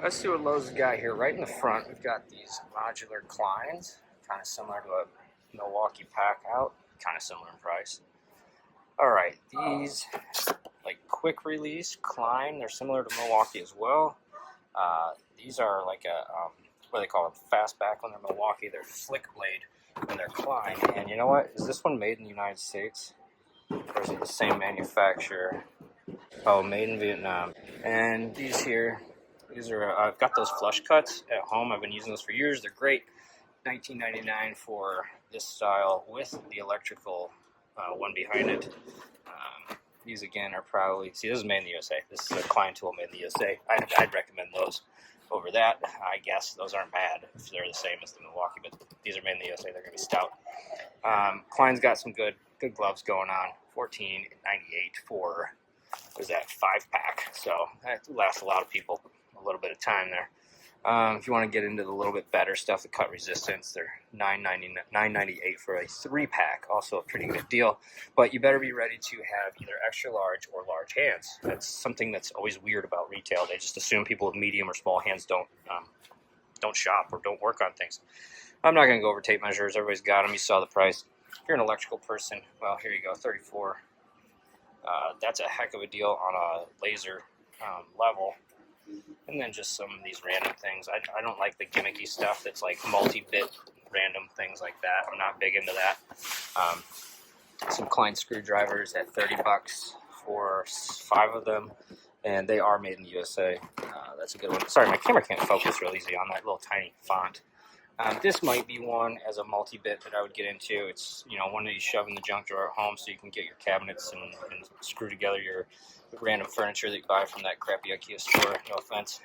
Let's see what Lowe's has got here. Right in the front, we've got these modular Kleins, kind of similar to a Milwaukee pack out, kind of similar in price. All right, these like quick release Klein, they're similar to Milwaukee as well. These are like a what do they call them? Fastback when they're Milwaukee. They're flick blade when they're Klein. And you know what? Is this one made in the United States, or is it the same manufacturer? Oh, made in Vietnam. And these here. These are, I've got those flush cuts at home. I've been using those for years. They're great. $19.99 for this style with the electrical one behind it. These again are probably, see, this is made in the USA. This is a Klein tool made in the USA. I'd recommend those over that. I guess those aren't bad if they're the same as the Milwaukee, but these are made in the USA. They're going to be stout. Klein's got some good gloves going on. $14.98 for, what is that, 5-pack. So that lasts a lot of people a little bit of time there. If you want to get into the little bit better stuff, the cut resistance, they're $9.98 for a 3-pack. Also a pretty good deal. But you better be ready to have either extra large or large hands. That's something that's always weird about retail. They just assume people with medium or small hands don't shop or don't work on things. I'm not going to go over tape measures. Everybody's got them. You saw the price. If you're an electrical person, well, here you go, 34. That's a heck of a deal on a laser level. And then just some of these random things. I don't like the gimmicky stuff that's like multi-bit random things like that. I'm not big into that. Some Klein screwdrivers at $30 for 5 of them. And they are made in the USA. That's a good one. Sorry, my camera can't focus real easy on that little tiny font. This might be one as a multi-bit that I would get into. It's, you know, one that you shove in the junk drawer at home so you can get your cabinets and screw together your random furniture that you buy from that crappy IKEA store. No offense.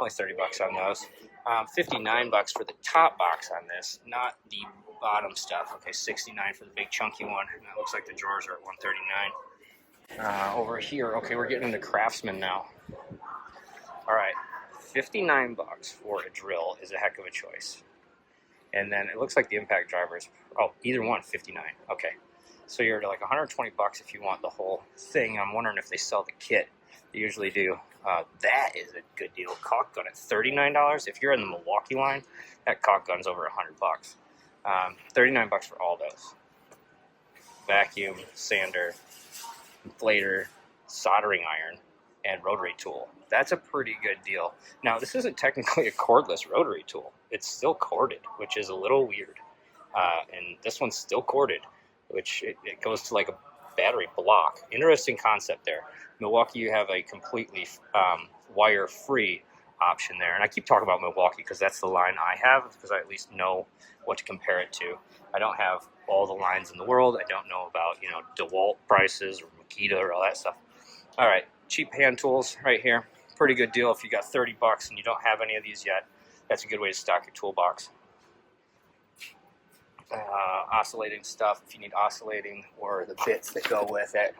Only $30 on those. $59 for the top box on this, not the bottom stuff. Okay, $69 for the big chunky one. And that looks like the drawers are at $139. Over here, okay, we're getting into Craftsman now. All right, $59 for a drill is a heck of a choice. And then it looks like the impact drivers, oh, either one, $59. Okay, so you're like $120 if you want the whole thing. I'm wondering if they sell the kit. They usually do. That is a good deal. Caulk gun at $39. If you're in the Milwaukee line, that caulk gun's over $100. $39 for all those. Vacuum, sander, inflator, soldering iron, and rotary tool. That's a pretty good deal. Now, this isn't technically a cordless rotary tool. It's still corded, which is a little weird. And this one's still corded, which it goes to like a battery block. Interesting concept there. Milwaukee, you have a completely wire-free option there. And I keep talking about Milwaukee because that's the line I have, because I at least know what to compare it to. I don't have all the lines in the world. I don't know about, you know, DeWalt prices or Makita or all that stuff. All right, cheap hand tools right here. Pretty good deal if you got $30 and you don't have any of these yet. That's a good way to stock your toolbox. Oscillating stuff, if you need oscillating or the bits that go with it,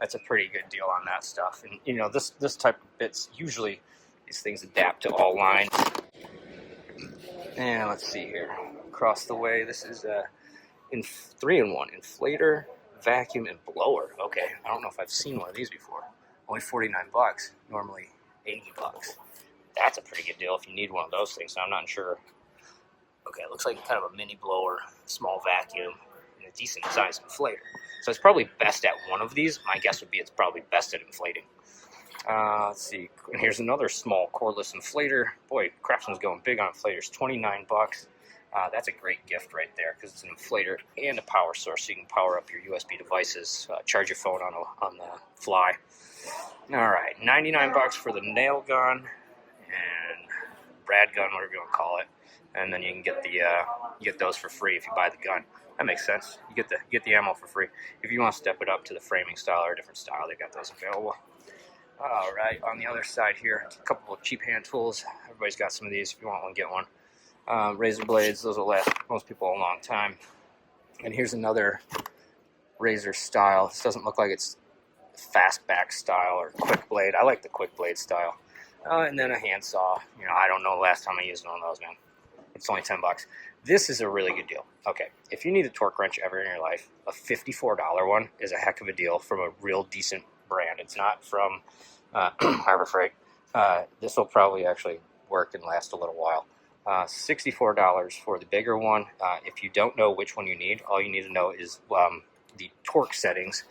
that's a pretty good deal on that stuff. And you know, this type of bits, usually these things adapt to all lines. And let's see here, across the way, this is a 3-in-1 inflator, vacuum, and blower. Okay, I don't know if I've seen one of these before. Only $49, normally $80. That's a pretty good deal if you need one of those things. Now, I'm not sure. Okay, it looks like kind of a mini blower, small vacuum, and a decent sized inflator. So it's probably best at one of these. My guess would be it's probably best at inflating. Let's see. And here's another small cordless inflator. Boy, Craftsman's going big on inflators. $29. That's a great gift right there because it's an inflator and a power source, so you can power up your USB devices, charge your phone on the fly. All right, $99 for the nail gun and brad gun, whatever you want to call it. And then you can get get those for free if you buy the gun. That makes sense. You get the ammo for free. If you want to step it up to the framing style or a different style, they got those available. All right, on the other side here, a couple of cheap hand tools. Everybody's got some of these. If you want one, get one. Razor blades, those will last most people a long time. And here's another razor style. This doesn't look like it's fastback style or quick blade. I like the quick blade style. And then a handsaw. You know, I don't know the last time I used one of those, man. It's only $10. This is a really good deal. Okay, if you need a torque wrench ever in your life, a $54 one is a heck of a deal from a real decent brand. It's not from Harbor Freight. This will probably actually work and last a little while. $64 for the bigger one. If you don't know which one you need, all you need to know is the torque settings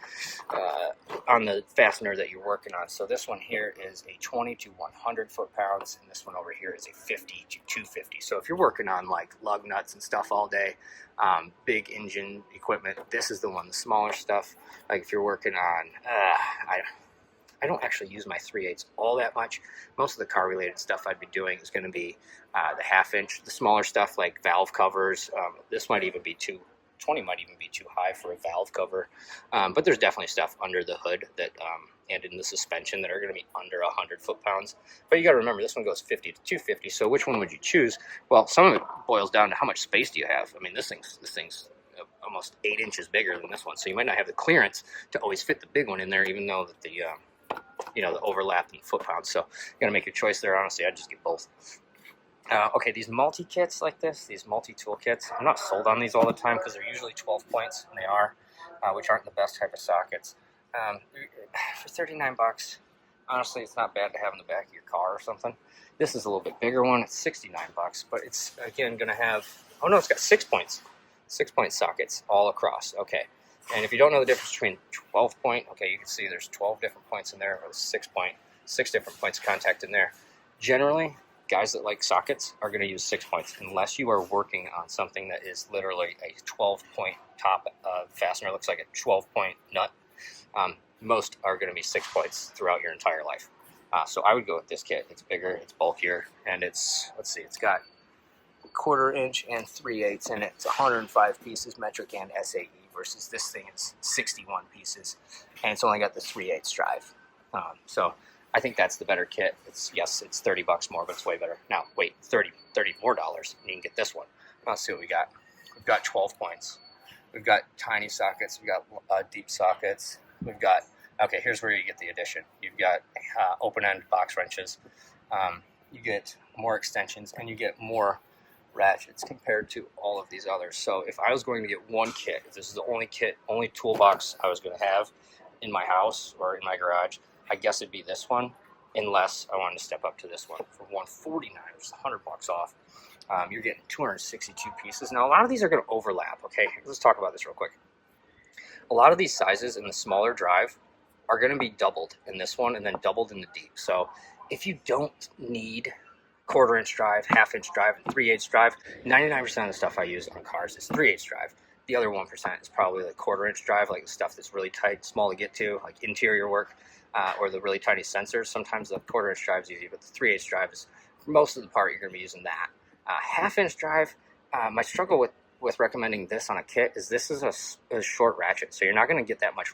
on the fastener that you're working on. So this one here is a 20 to 100 foot-pounds, and this one over here is a 50 to 250. So if you're working on like lug nuts and stuff all day, big engine equipment, this is the one. The smaller stuff, like if you're working on, I don't actually use my 3/8 all that much. Most of the car-related stuff I'd be doing is going to be the 1/2 inch. The smaller stuff like valve covers, this might even be 20 might even be too high for a valve cover. But there's definitely stuff under the hood that and in the suspension that are going to be under 100 foot-pounds. But you got to remember, this one goes 50 to 250. So which one would you choose? Well, some of it boils down to how much space do you have. I mean, this thing's almost 8 inches bigger than this one, so you might not have the clearance to always fit the big one in there, even though that the the overlap in foot-pounds. So you got to make your choice there. Honestly, I'd just get both. Okay, these multi-kits like this, these multi-tool kits, I'm not sold on these all the time because they're usually 12 points, and they are, which aren't the best type of sockets. For 39 bucks, honestly, it's not bad to have in the back of your car or something. This is a little bit bigger one. It's 69 bucks, but it's, again, going to have, oh no, it's got 6 points. 6-point sockets all across. Okay. And if you don't know the difference between 12 point, okay, you can see there's 12 different points in there, or 6 point, 6 different points of contact in there. Generally, guys that like sockets are going to use 6 points, unless you are working on something that is literally a 12-point top fastener, looks like a 12-point nut. Most are going to be 6 points throughout your entire life. So I would go with this kit. It's bigger, it's bulkier, and it's, let's see, it's got 1/4 inch and 3/8 in it. It's 105 pieces metric and SAE versus this thing is 61 pieces, and it's only got the 3/8 drive. So I think that's the better kit. Yes, it's 30 bucks more, but it's way better. Now, wait, 30 more dollars, and you can get this one. Let's see what we got. We've got 12 points. We've got tiny sockets. We've got deep sockets. We've got, okay, here's where you get the addition. You've got open-end box wrenches. You get more extensions, and you get more ratchets compared to all of these others. So if I was going to get one kit, if this is the only toolbox I was going to have in my house or in my garage, I guess it'd be this one, unless I wanted to step up to this one for $149, which is 100 bucks off. You're getting 262 pieces. Now, a lot of these are going to overlap, okay? Let's talk about this real quick. A lot of these sizes in the smaller drive are going to be doubled in this one and then doubled in the deep. So if you don't need 1/4 inch drive, 1/2 inch drive, and 3/8 drive, 99% of the stuff I use on cars is 3/8 drive. The other 1% is probably the 1/4 inch drive, like the stuff that's really tight, small to get to, like interior work, or the really tiny sensors. Sometimes the 1/4 inch drive is easy, but the 3/8 drive is, for most of the part, you're going to be using that. 1/2 inch drive, my struggle with recommending this on a kit is this is a short ratchet, so you're not going to get that much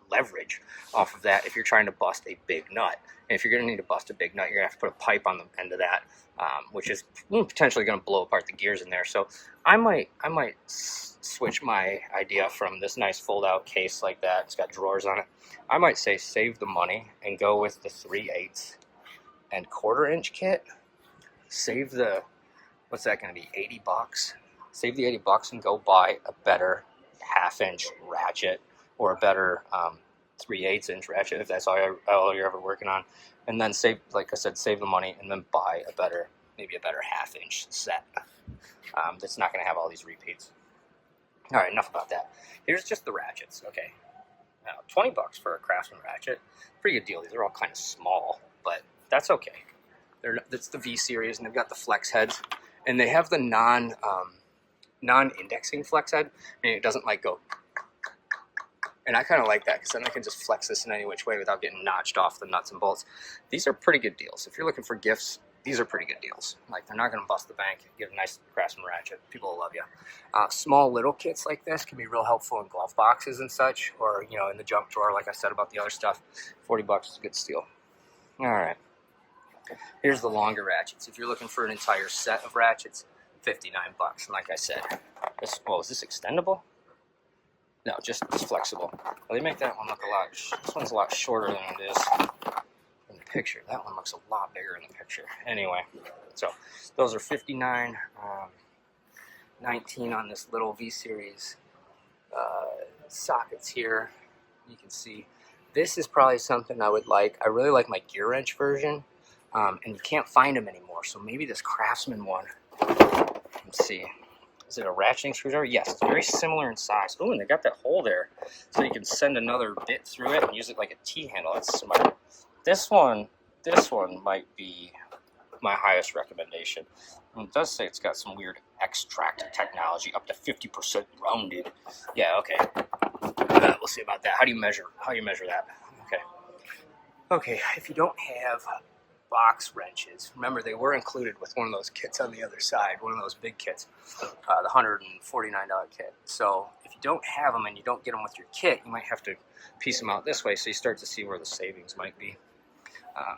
leverage off of that if you're trying to bust a big nut. And if you're going to need to bust a big nut, you're going to have to put a pipe on the end of that, which is potentially going to blow apart the gears in there. So I might switch my idea from this nice fold-out case like that. It's got drawers on it. I might say save the money and go with the 3/8 and 1/4 inch kit. Save the, what's that going to be, 80 bucks? Save the 80 bucks and go buy a better 1/2 inch ratchet or a better 3/8 inch ratchet if that's all you're ever working on, and then save, like I said, save the money and then buy maybe a better 1/2 inch set that's not going to have all these repeats. All right, enough about that. Here's just the ratchets. Okay, now 20 bucks for a Craftsman ratchet, pretty good deal. These are all kind of small, but that's okay. That's the V series, and they've got the flex heads, and they have the non-indexing flex head, and it doesn't like go. And I kind of like that because then I can just flex this in any which way without getting notched off the nuts and bolts. These are pretty good deals. If you're looking for gifts, these are pretty good deals. Like, they're not going to bust the bank. Get a nice Craftsman ratchet. People will love you. Small little kits like this can be real helpful in glove boxes and such, or, in the junk drawer, like I said about the other stuff. 40 bucks is a good steal. All right. Here's the longer ratchets. If you're looking for an entire set of ratchets, 59 bucks. And like I said, is this extendable? No, just flexible. Well, they make that one look this one's a lot shorter than it is in the picture. That one looks a lot bigger in the picture. Anyway, so those are 59, 19 on this little V-Series sockets here. You can see this is probably something I would like. I really like my gear wrench version. and you can't find them anymore. So maybe this Craftsman one, let's see, is it a ratcheting screwdriver? Yes, it's very similar in size. Oh, and they got that hole there, so you can send another bit through it and use it like a T-handle. That's smart. This one might be my highest recommendation. And it does say it's got some weird extract technology, up to 50% rounded. Yeah, okay. We'll see about that. How do you measure that? Okay. Okay, if you don't have box wrenches, remember they were included with one of those kits on the other side, one of those big kits, the $149 kit. So if you don't have them and you don't get them with your kit, you might have to piece them out this way, so you start to see where the savings might be.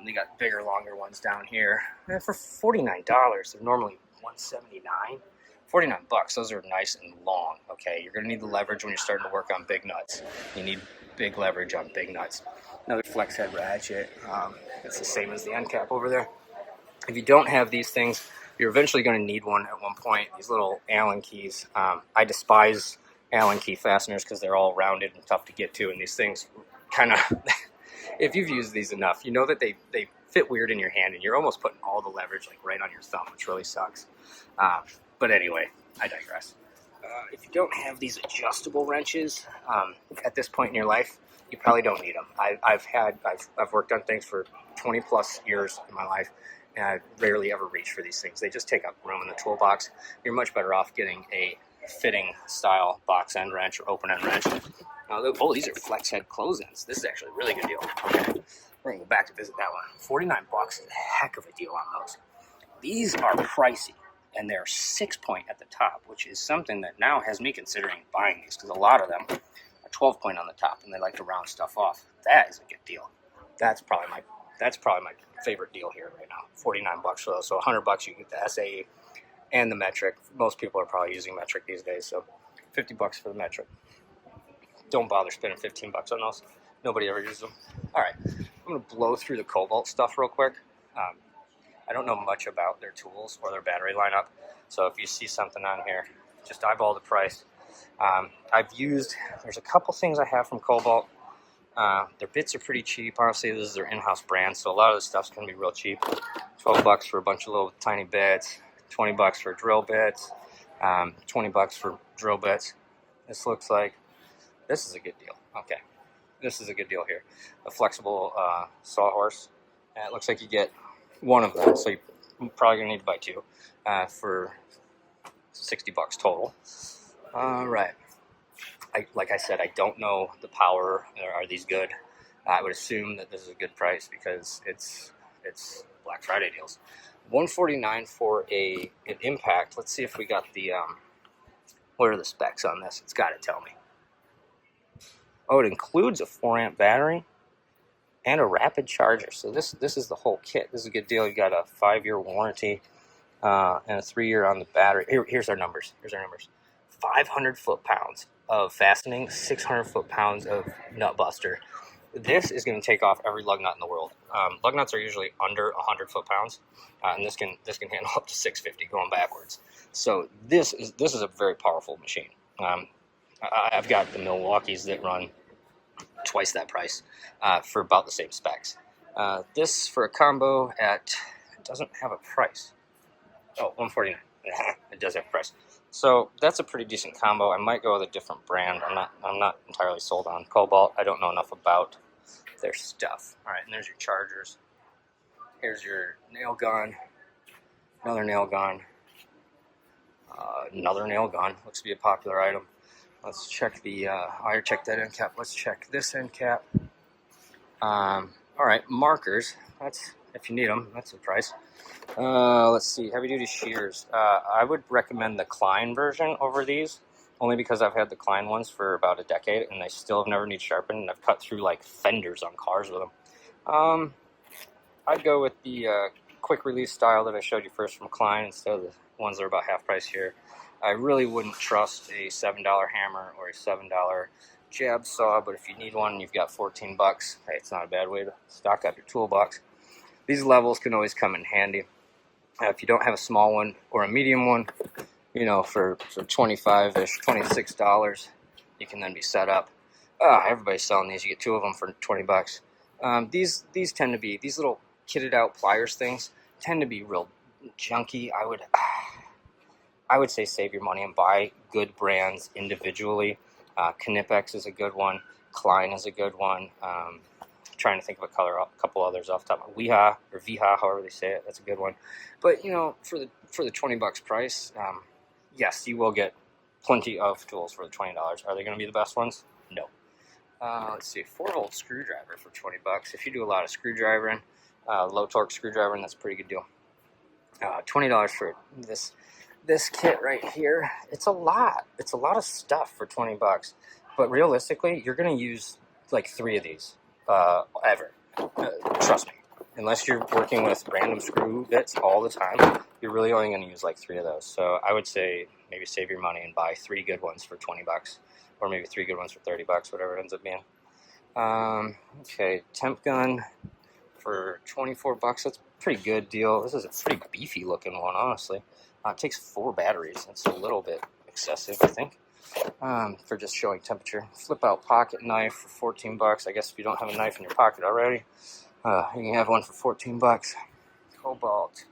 They got bigger, longer ones down here. And for $49, they're normally $179. 49 bucks, those are nice and long, okay? You're gonna need the leverage when you're starting to work on big nuts. You need big leverage on big nuts. Another flex head ratchet. It's the same as the end cap over there. If you don't have these things, you're eventually gonna need one at one point. These little Allen keys. I despise Allen key fasteners because they're all rounded and tough to get to, and these things kind of, if you've used these enough, you know that they fit weird in your hand, and you're almost putting all the leverage like right on your thumb, which really sucks. But anyway, I digress. If you don't have these adjustable wrenches at this point in your life, you probably don't need them. I've worked on things for 20 plus years in my life, and I rarely ever reach for these things. They just take up room in the toolbox. You're much better off getting a fitting style box end wrench or open end wrench. Oh, these are flex head close ends. This is actually a really good deal. Okay, we're gonna go back to visit that one. 49 bucks is a heck of a deal on those. These are pricey, and they're 6-point at the top, which is something that now has me considering buying these, because a lot of them are 12-point on the top, and they like to round stuff off. That is a good deal. That's probably my favorite deal here right now. 49 bucks for those. So 100 bucks you get the SAE and the metric. Most people are probably using metric these days, so 50 bucks for the metric. Don't bother spending 15 bucks on those. Nobody ever uses them. All right, I'm gonna blow through the Kobalt stuff real quick. I don't know much about their tools or their battery lineup, so if you see something on here, just eyeball the price. There's a couple things I have from Kobalt. Their bits are pretty cheap. Honestly, this is their in-house brand, so a lot of this stuff's gonna be real cheap. 12 bucks for a bunch of little tiny bits, 20 bucks for drill bits, 20 bucks for drill bits. This is a good deal. Okay, this is a good deal here. A flexible sawhorse. It looks like you get one of them, so you're probably gonna need to buy two for 60 bucks total. All right. Like I said, I don't know the power. Are these good? I would assume that this is a good price because it's Black Friday deals. $149 for an impact. Let's see if we got the what are the specs on this? It's got to tell me. Oh, it includes a 4-amp battery and a rapid charger. So this is the whole kit. This is a good deal. You got a 5-year warranty and a 3-year on the battery. Here's our numbers. 500 foot-pounds of fastening, 600 foot-pounds of nut buster. This is going to take off every lug nut in the world. Lug nuts are usually under 100 foot-pounds, and this can handle up to 650 going backwards. So this is a very powerful machine. I've got the Milwaukees that run twice that price for about the same specs. This for a combo it doesn't have a price. Oh, $149. It does have a price. So that's a pretty decent combo. I might go with a different brand. I'm not entirely sold on Kobalt. I don't know enough about their stuff. All right, and there's your chargers. Here's your nail gun. Another nail gun. Another nail gun. Looks to be a popular item. Let's check I already checked that end cap. Let's check this end cap. All right, markers. That's if you need them. That's the price. Let's see, heavy duty shears. I would recommend the Klein version over these, only because I've had the Klein ones for about a decade and they still have never need sharpened, and I've cut through like fenders on cars with them. I'd go with the quick release style that I showed you first from Klein instead of the ones that are about half price here. I really wouldn't trust a $7 hammer or a $7 jab saw, but if you need one and you've got 14 bucks, hey, it's not a bad way to stock up your toolbox. These levels can always come in handy. If you don't have a small one or a medium one, you know, for $25-ish, $26, you can then be set up. Everybody's selling these. You get two of them for 20 bucks. These tend to be, these little kitted out pliers things tend to be real junky. I would say save your money and buy good brands individually. Knipex is a good one. Klein is a good one. Trying to think of a couple others off the top. Viha, however they say it, that's a good one. But you know, for the $20 price, yes, you will get plenty of tools for the $20. Are they going to be the best ones? No. Let's see, 4-volt screwdriver for $20. If you do a lot of screwdriving, low torque screwdriving, that's a pretty good deal. $20 for this kit right here. It's a lot. It's a lot of stuff for $20. But realistically, you're going to use like 3 of these ever. Trust me. Unless you're working with random screw bits all the time, you're really only going to use like 3 of those. So I would say maybe save your money and buy 3 good ones for $20, or maybe 3 good ones for $30, whatever it ends up being. Okay, temp gun for $24. That's a pretty good deal. This is a pretty beefy looking one, honestly. It takes 4 batteries. It's a little bit excessive, I think, for just showing temperature. Flip out pocket knife for $14. I guess if you don't have a knife in your pocket already, you can have one for $14. Kobalt.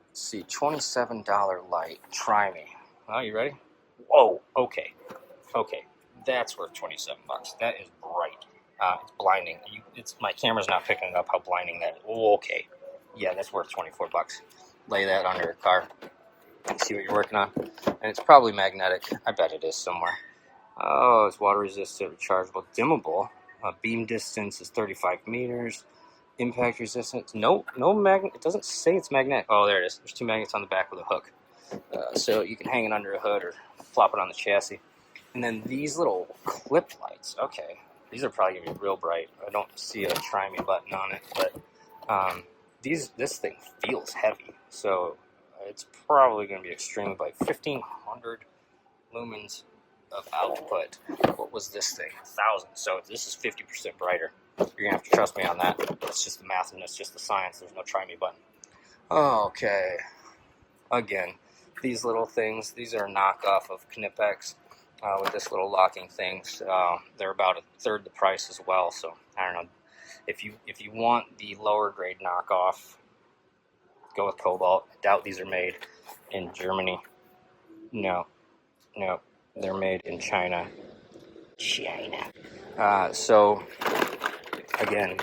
Let's see, $27 light. Try me. Oh, you ready? Whoa. Okay. That's worth $27. That is bright. It's blinding. My camera's not picking up how blinding that is. Oh, okay. Yeah, that's worth $24. Lay that under your car. See what you're working on. And it's probably magnetic. I bet it is somewhere. Oh, it's water resistant, rechargeable, dimmable. Beam distance is 35 meters. Impact resistance. No magnet. It doesn't say it's magnetic. Oh, there it is. There's 2 magnets on the back with a hook. So you can hang it under a hood or flop it on the chassis. And then these little clip lights. Okay. These are probably going to be real bright. I don't see a try me button on it, but this thing feels heavy. So it's probably going to be extremely bright. 1500 lumens of output. What was this thing? 1000. So this is 50% brighter. You're going to have to trust me on that. It's just the math and it's just the science. There's no try me button. Okay. Again, these little things, these are a knockoff of Knipex with this little locking things. They're about 1/3 the price as well. So I don't know. If you want the lower grade knockoff, go with Kobalt. I doubt these are made in Germany. No, they're made in China. So again,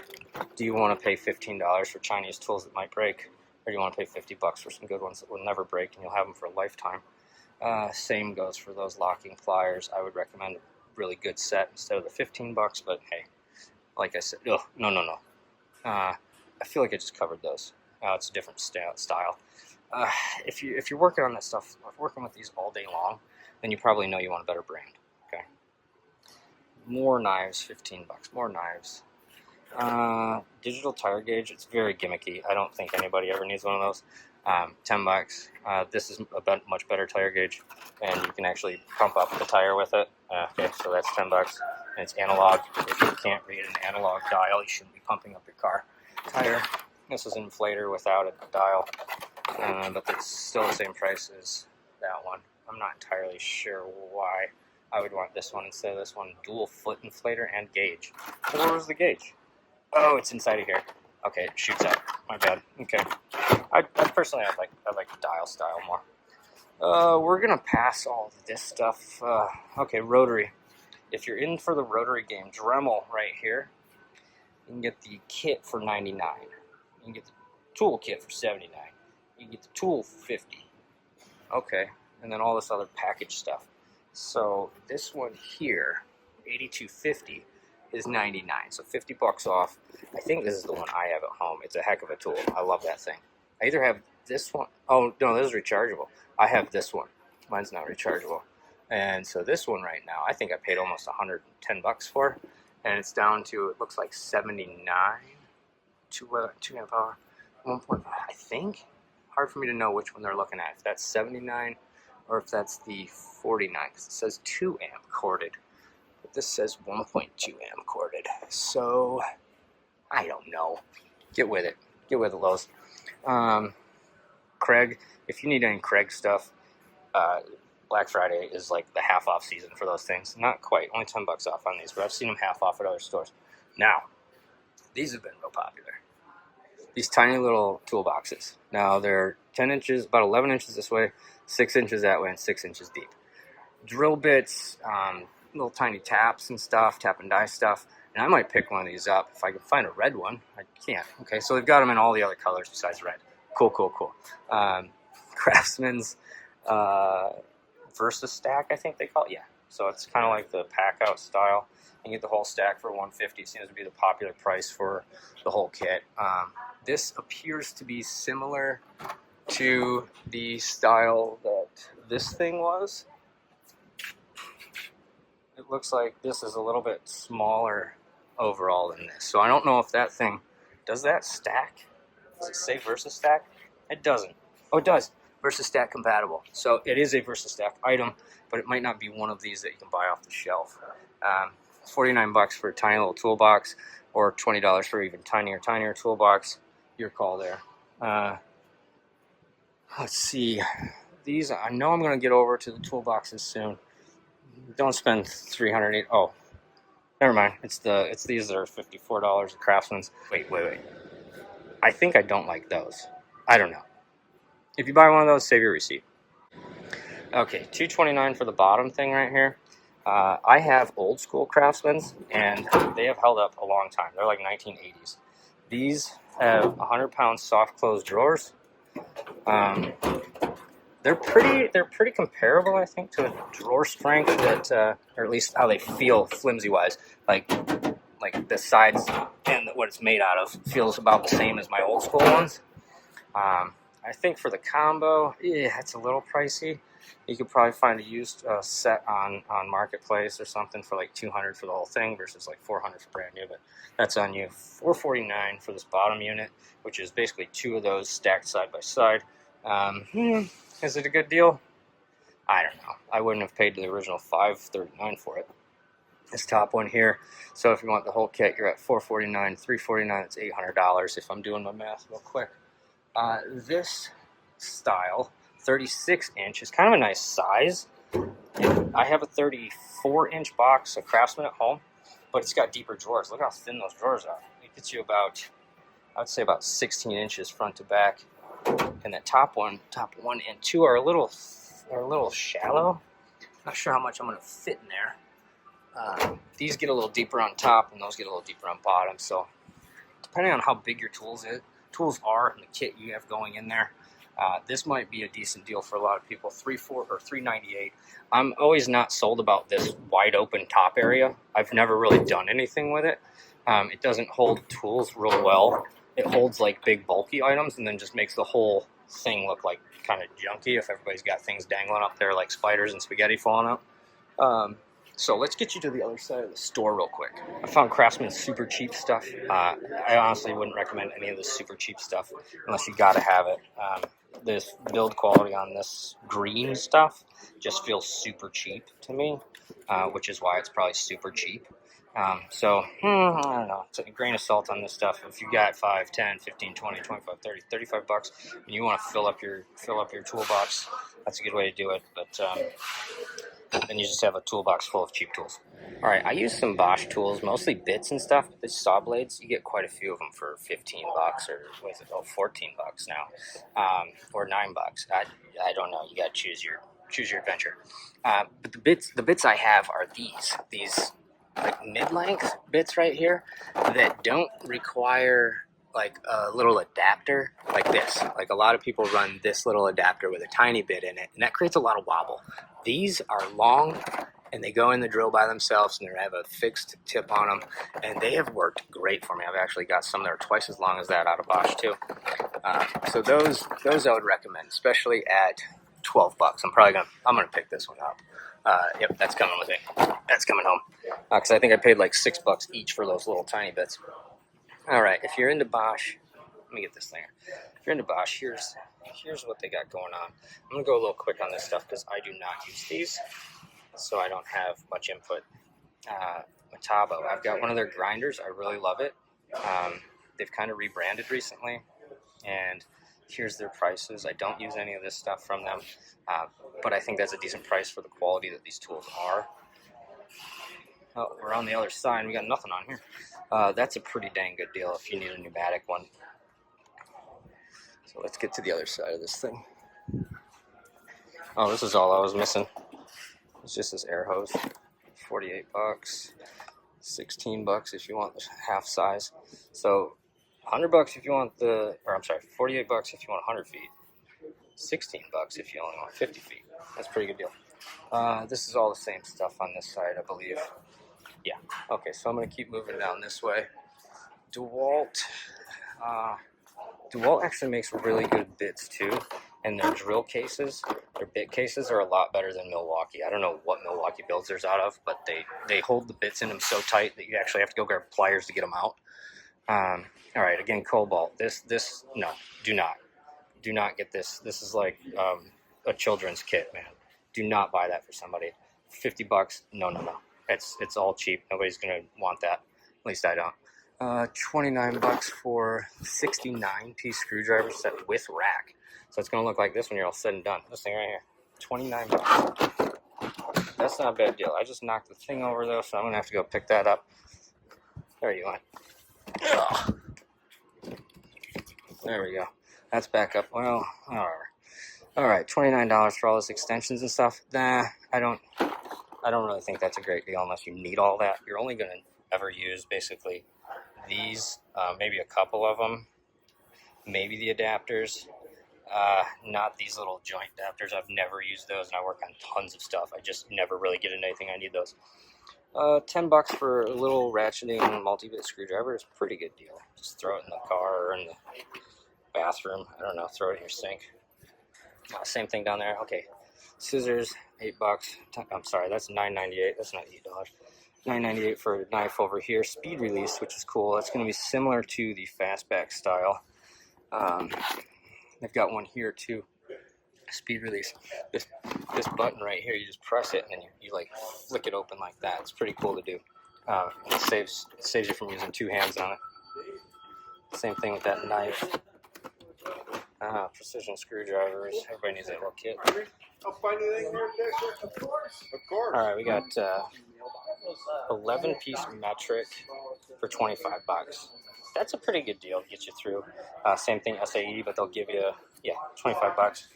do you want to pay $15 for Chinese tools that might break, or do you want to pay $50 for some good ones that will never break and you'll have them for a lifetime? Same goes for those locking pliers. I would recommend a really good set instead of the $15. But hey, like I said, no. I feel like I just covered those. It's a different style. If you're working on this stuff, working with these all day long, then you probably know you want a better brand. Okay. More knives, $15. More knives. Digital tire gauge. It's very gimmicky. I don't think anybody ever needs one of those. $10. This is a much better tire gauge, and you can actually pump up the tire with it. Okay, so that's $10. And it's analog. If you can't read an analog dial, you shouldn't be pumping up your car tire. This is an inflator without a dial, but it's still the same price as that one. I'm not entirely sure why I would want this one instead of this one. Dual foot inflator and gauge. Where was the gauge? Oh, it's inside of here. Okay, it shoots out. My bad. Okay. I personally, I like the dial style more. We're gonna pass all this stuff. Okay, rotary. If you're in for the rotary game, Dremel right here. You can get the kit for $99. You can get the tool kit for $79. You can get the tool for $50. Okay, and then all this other package stuff. So this one here, $82.50, is $99. So $50 off. I think this is the one I have at home. It's a heck of a tool. I love that thing. I either have this one. Oh no, this is rechargeable. I have this one. Mine's not rechargeable. And so this one right now, I think I paid almost $110 for, and it's down to, it looks like 79. 2 amp hour. 1 point. I think. Hard for me to know which one they're looking at. If that's 79 or if that's the 49, because it says 2 amp corded. But this says 1.2 amp corded. So I don't know. Get with it. Get with it, Lowe's. Craig, if you need any Craig stuff, Black Friday is like the half off season for those things. Not quite, only $10 off on these, but I've seen them half off at other stores. Now, these have been real popular. these tiny little toolboxes. Now they're 10 inches, about 11 inches this way, 6 inches that way, and 6 inches deep. Drill bits, little tiny taps and stuff, tap and die stuff. And I might pick one of these up if I can find a red one. I can't. Okay, so they've got them in all the other colors besides red. Cool, cool, cool. Craftsman's Versa Stack, I think they call it. Yeah. So it's kind of like the pack out style. You get the whole stack for $150. It seems to be the popular price for the whole kit. This appears to be similar to the style that this thing was. It looks like this is a little bit smaller overall than this. So I don't know if that thing, does that stack? Does it say Versa Stack? It doesn't. Oh, it does. Versa Stack compatible. So it is a Versa Stack item, but it might not be one of these that you can buy off the shelf. $49 for a tiny little toolbox, or $20 for even tinier toolbox. Your call there. Let's see. These, I know I'm going to get over to the toolboxes soon. Don't spend $308. Oh, never mind. It's these that are $54 at Craftsman's. Wait. I think I don't like those. I don't know. If you buy one of those, save your receipt. Okay, $229 for the bottom thing right here. I have old school Craftsman's, and they have held up a long time. They're like 1980s. These have 100-pound soft close drawers. They're pretty comparable, I think, to the drawer strength that, or at least how they feel flimsy wise. Like the sides and what it's made out of feels about the same as my old school ones. I think for the combo, yeah, it's a little pricey. You could probably find a used set on Marketplace or something for like $200 for the whole thing versus like $400 for brand new, but that's on you. $449 for this bottom unit, which is basically two of those stacked side by side. Is it a good deal? I don't know. I wouldn't have paid the original $539 for it. This top one here, so if you want the whole kit, you're at $449, $349, it's $800 if I'm doing my math real quick. This style, 36-inch, is kind of a nice size. I have a 34-inch box of Craftsman at home, but it's got deeper drawers. Look how thin those drawers are. It gets you about, I would say about 16 inches front to back. And the top one and two are a little shallow. Not sure how much I'm going to fit in there. These get a little deeper on top, and those get a little deeper on bottom. So depending on how big your tools are and the kit you have going in there, this might be a decent deal for a lot of people. $398. I'm always not sold about this wide open top area. I've never really done anything with it. It doesn't hold tools real well. It holds like big bulky items and then just makes the whole thing look like kind of junky if everybody's got things dangling up there like spiders and spaghetti falling out. So let's get you to the other side of the store real quick. I found Craftsman's super cheap stuff. I honestly wouldn't recommend any of the super cheap stuff unless you gotta have it. This build quality on this green stuff just feels super cheap to me, which is why it's probably super cheap. I don't know. It's a grain of salt on this stuff. If you got 5, 10, 15, 20, 25, 30, $35 and you want to fill up your toolbox, that's a good way to do it. But then you just have a toolbox full of cheap tools. All right, I use some Bosch tools, mostly bits and stuff. The saw blades, you get quite a few of them for $15 or what is it? Oh, $14 now, or $9. I don't know. You got to choose your adventure. But the bits I have are these like mid-length bits right here that don't require like a little adapter like this. Like a lot of people run this little adapter with a tiny bit in it, and that creates a lot of wobble. These are long, and they go in the drill by themselves, and they have a fixed tip on them, and they have worked great for me. I've actually got some that are twice as long as that out of Bosch too. So those I would recommend, especially at $12. I'm gonna pick this one up. Yep, that's coming with it. That's coming home. Because I think I paid like $6 each for those little tiny bits. All right, if you're into Bosch, let me get this thing. If you're into Bosch, here's what they got going on. I'm gonna go a little quick on this stuff because I do not use these, so I don't have much input. Metabo, I've got one of their grinders. I really love it. They've kind of rebranded recently, and here's their prices. I don't use any of this stuff from them, but I think that's a decent price for the quality that these tools are. Oh, we're on the other side. We got nothing on here. That's a pretty dang good deal if you need a pneumatic one. So let's get to the other side of this thing. Oh, this is all I was missing. It's just this air hose. 48 bucks. 16 bucks if you want the half size. So 100 bucks if you want the, or I'm sorry, 48 bucks if you want 100 feet. 16 bucks if you only want 50 feet. That's a pretty good deal. This is all the same stuff on this side, I believe. Yeah. Okay, so I'm going to keep moving down this way. DeWalt. DeWalt actually makes really good bits too, and their drill cases, their bit cases are a lot better than Milwaukee. I don't know what Milwaukee builds theirs out of, but they hold the bits in them so tight that you actually have to go grab pliers to get them out. All right, again, Kobalt. No, do not get this. This is like a children's kit, man. Do not buy that for somebody. 50 bucks, no. It's all cheap. Nobody's gonna want that. At least I don't. 29 bucks for 69-piece screwdriver set with rack. So it's gonna look like this when you're all said and done. This thing right here, 29 bucks. That's not a bad deal. I just knocked the thing over though, so I'm gonna have to go pick that up. There you went. Ugh. There we go. That's back up. Well, all right. $29 for all those extensions and stuff. Nah, I don't really think that's a great deal unless you need all that. You're only gonna ever use basically these, maybe a couple of them, maybe the adapters, not these little joint adapters. I've never used those, and I work on tons of stuff. I just never really get into anything I need those. 10 bucks for a little ratcheting multi-bit screwdriver is a pretty good deal. Just throw it in the car or in the bathroom. I don't know, throw it in your sink. Same thing down there. Okay, scissors, 8 bucks. I'm sorry, that's $9.98. That's not $8. $9.98 for a knife over here. Speed release, which is cool. That's going to be similar to the fastback style. They've got one here too. Speed release. This button right here, you just press it and then you like flick it open like that. It's pretty cool to do. It saves you from using two hands on it. Same thing with that knife. Precision screwdrivers. Everybody needs that little kit. I'll find anything here, of course. All right, we got 11-piece metric for 25 bucks. That's a pretty good deal to get you through. Same thing, SAE, but they'll give you, 25 bucks.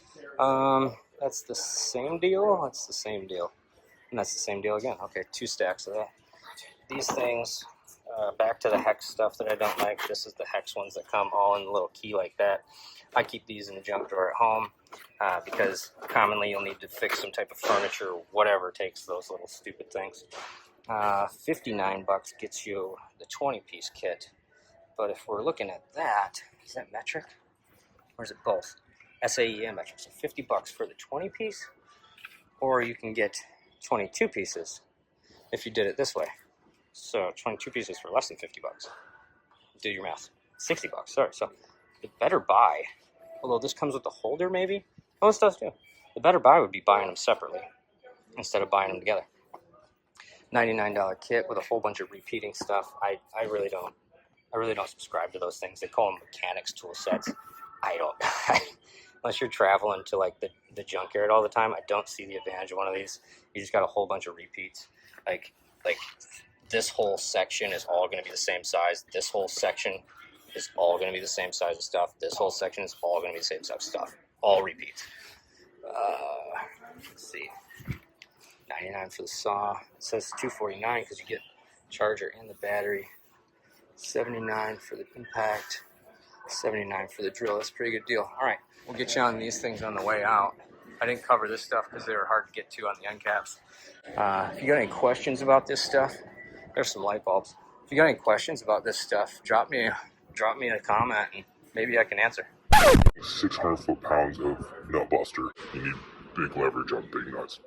That's the same deal. That's the same deal. And that's the same deal again. Okay, 2 stacks of that. These things, back to the hex stuff that I don't like. This is the hex ones that come all in a little key like that. I keep these in the junk drawer at home because commonly you'll need to fix some type of furniture or whatever takes those little stupid things. 59 bucks gets you the 20-piece kit. But if we're looking at that, is that metric? Or is it both? SAE and metric. So 50 bucks for the 20-piece, or you can get 22 pieces if you did it this way. So 22 pieces for less than 50 bucks. Do your math. 60 bucks, sorry. So the better buy, although this comes with a holder maybe. Oh, this does too. The better buy would be buying them separately instead of buying them together. $99 kit with a whole bunch of repeating stuff. I really don't subscribe to those things. They call them mechanics tool sets. I don't. Unless you're traveling to like the junkyard all the time, I don't see the advantage of one of these. You just got a whole bunch of repeats. Like this whole section is all going to be the same size. This whole section is all going to be the same size of stuff. This whole section is all going to be the same size of stuff. All repeats. Let's see. $99 for the saw. It says $249 because you get charger and the battery. $79 for the impact. $79 for the drill. That's a pretty good deal. All right, we'll get you on these things on the way out. I didn't cover this stuff because they were hard to get to on the end caps. If you got any questions about this stuff, there's some light bulbs. If you got any questions about this stuff, drop me a comment and maybe I can answer. 600 foot-pounds of nut buster. You need big leverage on big nuts.